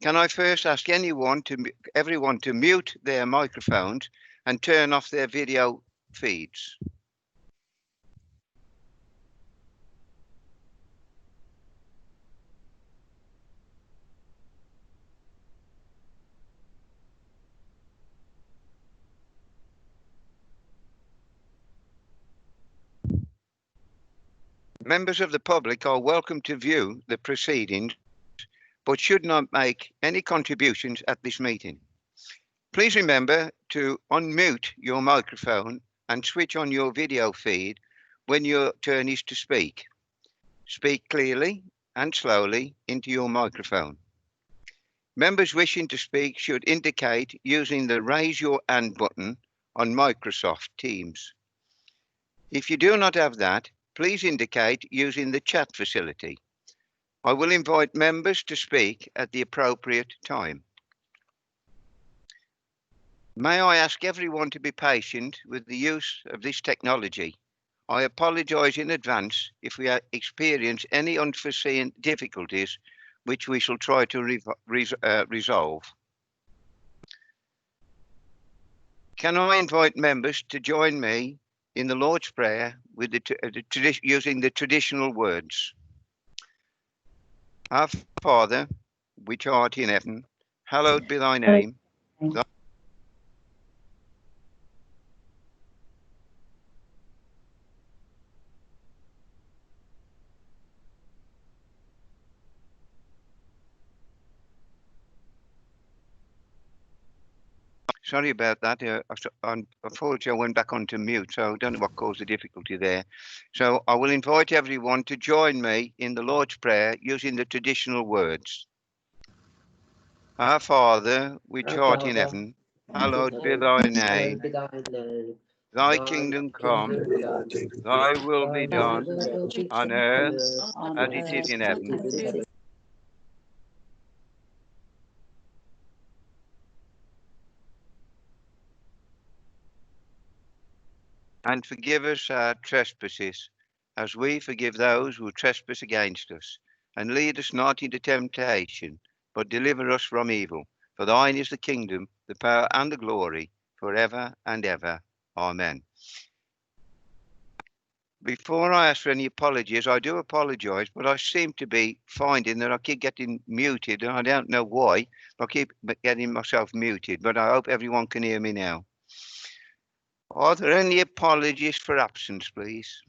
Can I first ask everyone to mute their microphones and turn off their video feeds? Members of the public are welcome to view the proceedings, but should not make any contributions at this meeting. Please remember to unmute your microphone and switch on your video feed when your turn is to speak. Speak clearly and slowly into your microphone. Members wishing to speak should indicate using the Raise Your Hand button on Microsoft Teams. If you do not have that, please indicate using the chat facility. I will invite members to speak at the appropriate time. May I ask everyone to be patient with the use of this technology. I apologise in advance if we experience any unforeseen difficulties, which we shall try to resolve. Can I invite members to join me in the Lord's Prayer with using the traditional words? Our Father, which art in heaven, hallowed be thy name. Sorry about that. Unfortunately, I went back onto mute, so I don't know what caused the difficulty there. So I will invite everyone to join me in the Lord's Prayer using the traditional words. Our Father, which art in heaven, hallowed be thy name. Thy kingdom come, thy will be done on earth as it is in heaven. And forgive us our trespasses, as we forgive those who trespass against us. And lead us not into temptation, but deliver us from evil. For thine is the kingdom, the power, and the glory, forever and ever. Amen. Before I ask for any apologies, I do apologise, but I seem to be finding that I keep getting muted, and I don't know why, but I keep getting myself muted, but I hope everyone can hear me now. Are there any apologies for absence, please?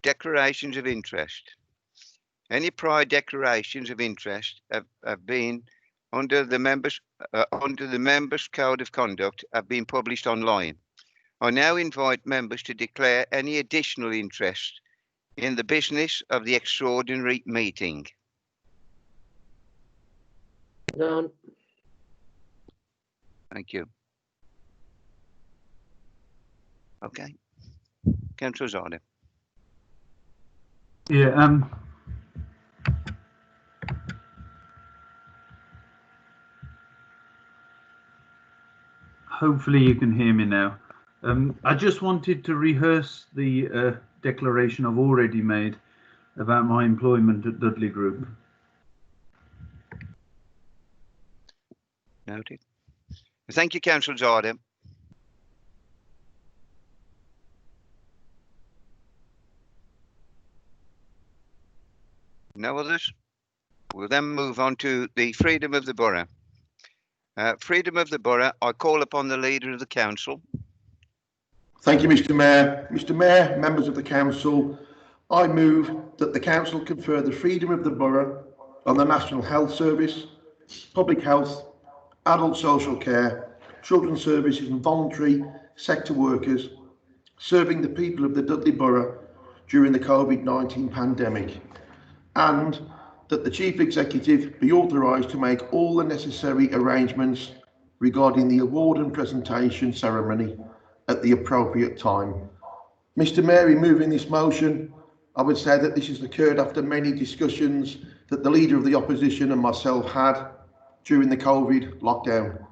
Declarations of interest. Any prior declarations of interest have been under the members' code of conduct have been published online. I now invite members to declare any additional interest in the business of the extraordinary meeting. None. Thank you. Okay. Councillor Zarda. Yeah, hopefully you can hear me now. I just wanted to rehearse the declaration I've already made about my employment at Dudley Group. Noted. Thank you, Councillor Zarda. No others? We'll then move on to the freedom of the borough. Freedom of the borough, I call upon the leader of the council. Thank you, Mr. Mayor. Mr. Mayor, members of the council, I move that the council confer the freedom of the borough on the National Health Service, Public Health, Adult Social Care, Children's Services and voluntary sector workers serving the people of the Dudley Borough during the COVID-19 pandemic, and that the Chief Executive be authorised to make all the necessary arrangements regarding the award and presentation ceremony at the appropriate time. Mr. Mayor, in moving this motion, I would say that this has occurred after many discussions that the Leader of the Opposition and myself had during the COVID lockdown.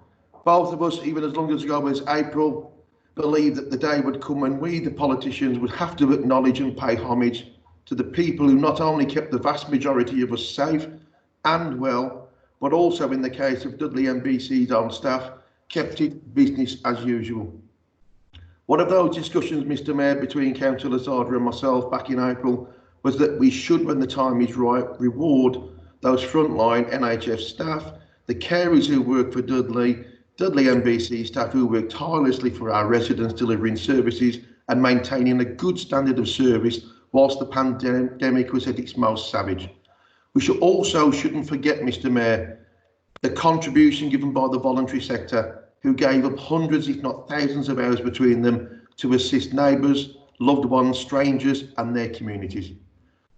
Both of us, even as long ago as April, believe that the day would come when we, the politicians, would have to acknowledge and pay homage to the people who not only kept the vast majority of us safe and well, but also in the case of Dudley MBC's own staff, kept it business as usual. One of those discussions, Mr Mayor, between Councillor Zarda and myself back in April was that we should, when the time is right, reward those frontline NHS staff, the carers who work for Dudley MBC staff who work tirelessly for our residents, delivering services and maintaining a good standard of service whilst the pandemic was at its most savage. We shouldn't forget, Mr Mayor, the contribution given by the voluntary sector, who gave up hundreds, if not thousands of hours between them to assist neighbours, loved ones, strangers and their communities.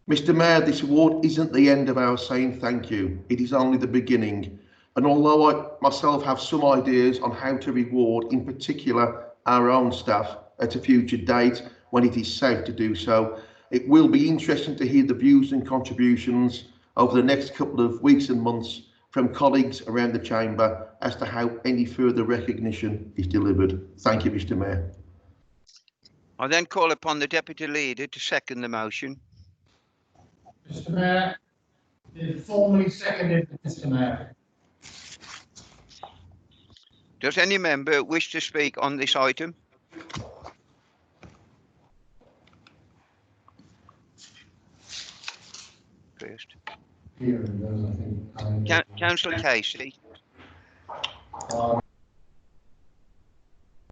Mr Mayor, this award isn't the end of our saying thank you. It is only the beginning. And although I myself have some ideas on how to reward, in particular, our own staff at a future date when it is safe to do so, it will be interesting to hear the views and contributions over the next couple of weeks and months from colleagues around the chamber as to how any further recognition is delivered. Thank you, Mr Mayor. I then call upon the Deputy Leader to second the motion. Mr Mayor, it formally seconded, Mr Mayor. Does any member wish to speak on this item? First. Councillor Casey.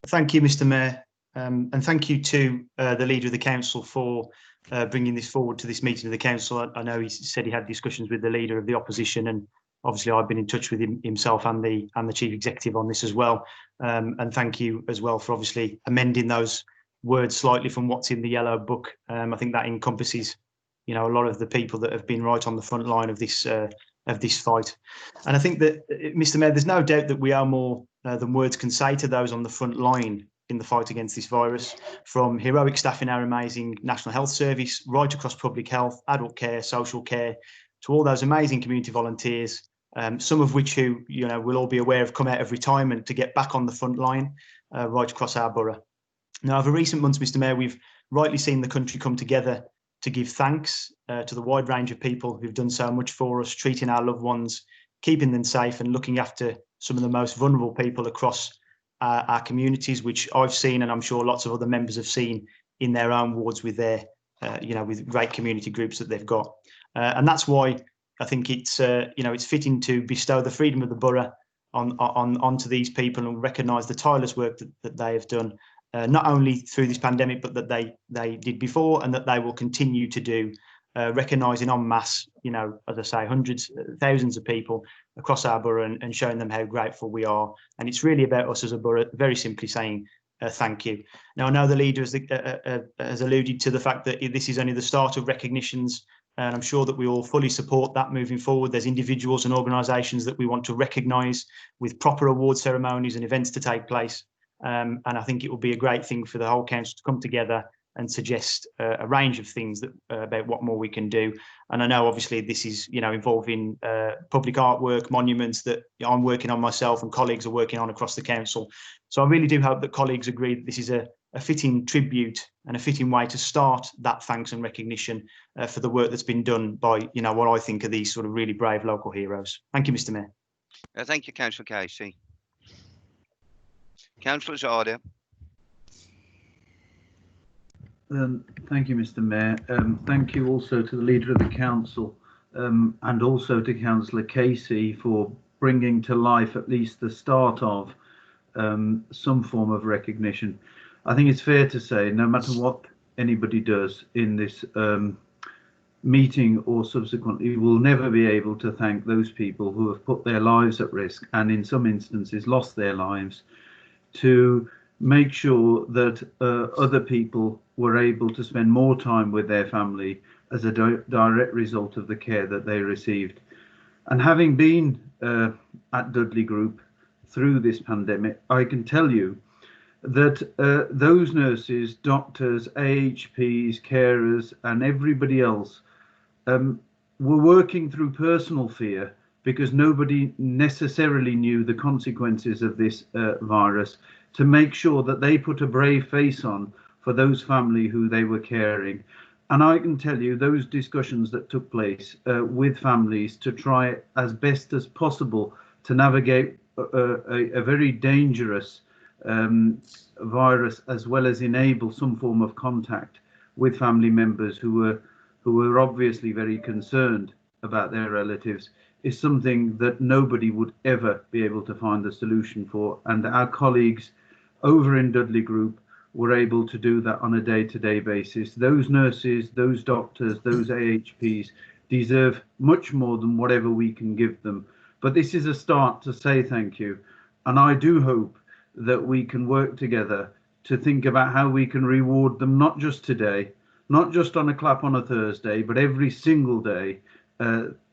Thank you, Mr Mayor, and thank you to the Leader of the Council for bringing this forward to this meeting of the Council. I know he said he had discussions with the Leader of the Opposition, and obviously I've been in touch with himself and the Chief Executive on this as well. And thank you as well for obviously amending those words slightly from what's in the Yellow Book. I think that encompasses, you know, a lot of the people that have been right on the front line of this fight. And I think that, Mr Mayor, there's no doubt that we are more than words can say to those on the front line in the fight against this virus, from heroic staff in our amazing National Health Service, right across public health, adult care, social care, to all those amazing community volunteers, some of which who, you know, we'll all be aware have come out of retirement to get back on the front line right across our borough. Now, over recent months, Mr Mayor, we've rightly seen the country come together to give thanks to the wide range of people who've done so much for us, treating our loved ones, keeping them safe and looking after some of the most vulnerable people across our communities, which I've seen and I'm sure lots of other members have seen in their own wards with their, you know, with great community groups that they've got. And that's why I think it's, you know, it's fitting to bestow the freedom of the borough onto these people and recognise the tireless work that they have done, not only through this pandemic, but that they did before and that they will continue to do, recognising en masse, you know, as I say, hundreds, thousands of people across our borough and showing them how grateful we are. And it's really about us as a borough, very simply saying thank you. Now, I know the Leader has alluded to the fact that this is only the start of recognitions, and I'm sure that we all fully support that moving forward. There's individuals and organisations that we want to recognise with proper award ceremonies and events to take place. And I think it will be a great thing for the whole council to come together and suggest a range of things that, about what more we can do. And I know obviously this is, you know, involving public artwork, monuments that I'm working on myself and colleagues are working on across the council. So I really do hope that colleagues agree that this is a fitting tribute and a fitting way to start that thanks and recognition for the work that's been done by, you know, what I think are these sort of really brave local heroes. Thank you, Mr Mayor. Thank you, Councillor Casey. Councillor Zarda. Thank you, Mr Mayor. Thank you also to the Leader of the Council and also to Councillor Casey for bringing to life at least the start of some form of recognition. I think it's fair to say no matter what anybody does in this meeting or subsequently, we'll never be able to thank those people who have put their lives at risk and in some instances lost their lives to make sure that other people were able to spend more time with their family as a direct result of the care that they received. And having been at Dudley Group through this pandemic, I can tell you that those nurses, doctors, AHPs, carers and everybody else were working through personal fear because nobody necessarily knew the consequences of this virus. to make sure that they put a brave face on for those family who they were caring. And I can tell you those discussions that took place with families to try as best as possible to navigate a very dangerous virus, as well as enable some form of contact with family members who were obviously very concerned about their relatives, is something that nobody would ever be able to find a solution for. And our colleagues over in Dudley Group were able to do that on a day-to-day basis. Those nurses, those doctors, those AHPs deserve much more than whatever we can give them. But this is a start to say thank you. And I do hope that we can work together to think about how we can reward them, not just today, not just on a clap on a Thursday, but every single day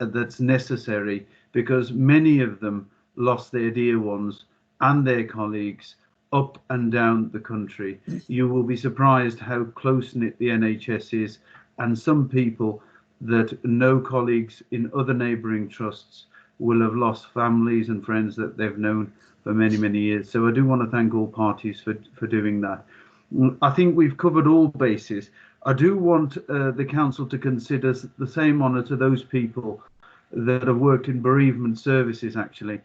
that's necessary, because many of them lost their dear ones and their colleagues up and down the country. You will be surprised how close-knit the NHS is, and some people that know colleagues in other neighbouring trusts will have lost families and friends that they've known for many, many years. So I do want to thank all parties for doing that. I think we've covered all bases. I do want the council to consider the same honour to those people that have worked in bereavement services, actually,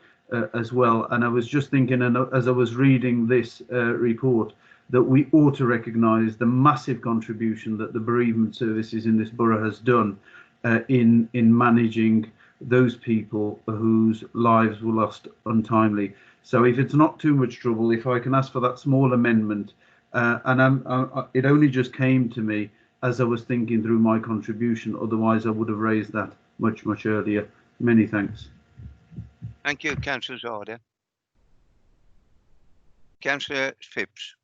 as well. And I was just thinking, and as I was reading this report, that we ought to recognise the massive contribution that the bereavement services in this borough has done in managing those people whose lives were lost untimely. So if it's not too much trouble, if I can ask for that small amendment, it only just came to me as I was thinking through my contribution. Otherwise, I would have raised that much, much earlier. Many thanks. Thank you, Councillor Zarda. Councillor Phipps.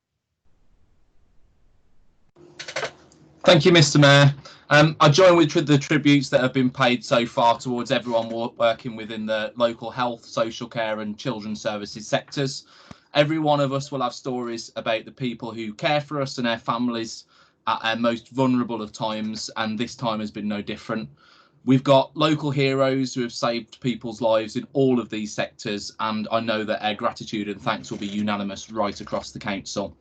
Thank you, Mr. Mayor. I join with the tributes that have been paid so far towards everyone working within the local health, social care and children's services sectors. Every one of us will have stories about the people who care for us and their families at our most vulnerable of times, and this time has been no different. We've got local heroes who have saved people's lives in all of these sectors, and I know that our gratitude and thanks will be unanimous right across the council.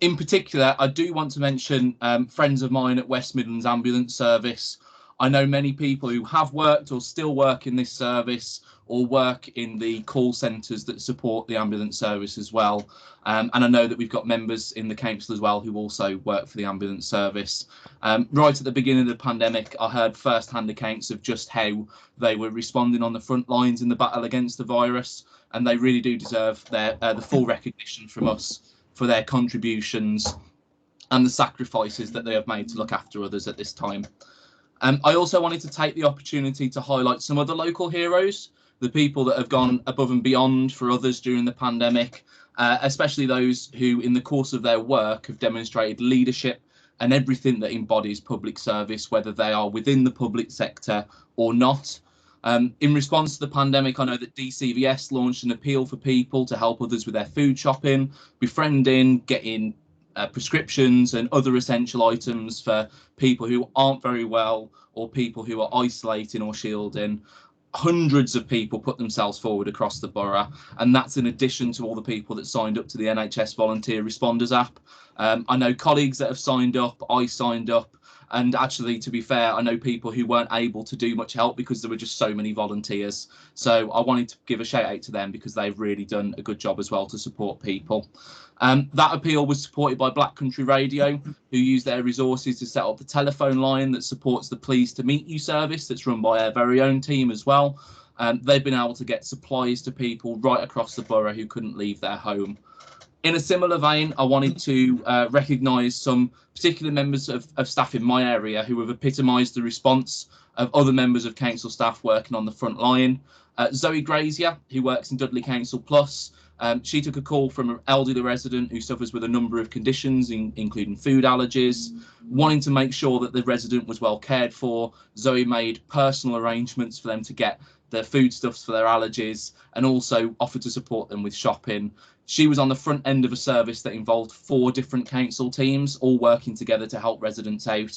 In particular, I do want to mention friends of mine at West Midlands Ambulance Service. I know many people who have worked or still work in this service or work in the call centres that support the ambulance service as well. And I know that we've got members in the council as well who also work for the ambulance service. Right at the beginning of the pandemic, I heard first-hand accounts of just how they were responding on the front lines in the battle against the virus, and they really do deserve the full recognition from us for their contributions and the sacrifices that they have made to look after others at this time. I also wanted to take the opportunity to highlight some other local heroes, the people that have gone above and beyond for others during the pandemic, especially those who in the course of their work have demonstrated leadership and everything that embodies public service, whether they are within the public sector or not. In response to the pandemic, I know that DCVS launched an appeal for people to help others with their food shopping, befriending, getting prescriptions and other essential items for people who aren't very well or people who are isolating or shielding. Hundreds of people put themselves forward across the borough, and that's in addition to all the people that signed up to the NHS Volunteer Responders app. I know colleagues that have signed up, I signed up, and actually, to be fair, I know people who weren't able to do much help because there were just so many volunteers. So I wanted to give a shout out to them because they've really done a good job as well to support people. That appeal was supported by Black Country Radio, who used their resources to set up the telephone line that supports the Pleased to Meet You service that's run by our very own team as well. They've been able to get supplies to people right across the borough who couldn't leave their home. In a similar vein, I wanted to recognise some particular members of staff in my area who have epitomised the response of other members of council staff working on the front line. Zoe Grazier, who works in Dudley Council Plus, she took a call from an elderly resident who suffers with a number of conditions, including food allergies. Wanting to make sure that the resident was well cared for, Zoe made personal arrangements for them to get their foodstuffs for their allergies and also offered to support them with shopping. She was on the front end of a service that involved 4 different council teams, all working together to help residents out.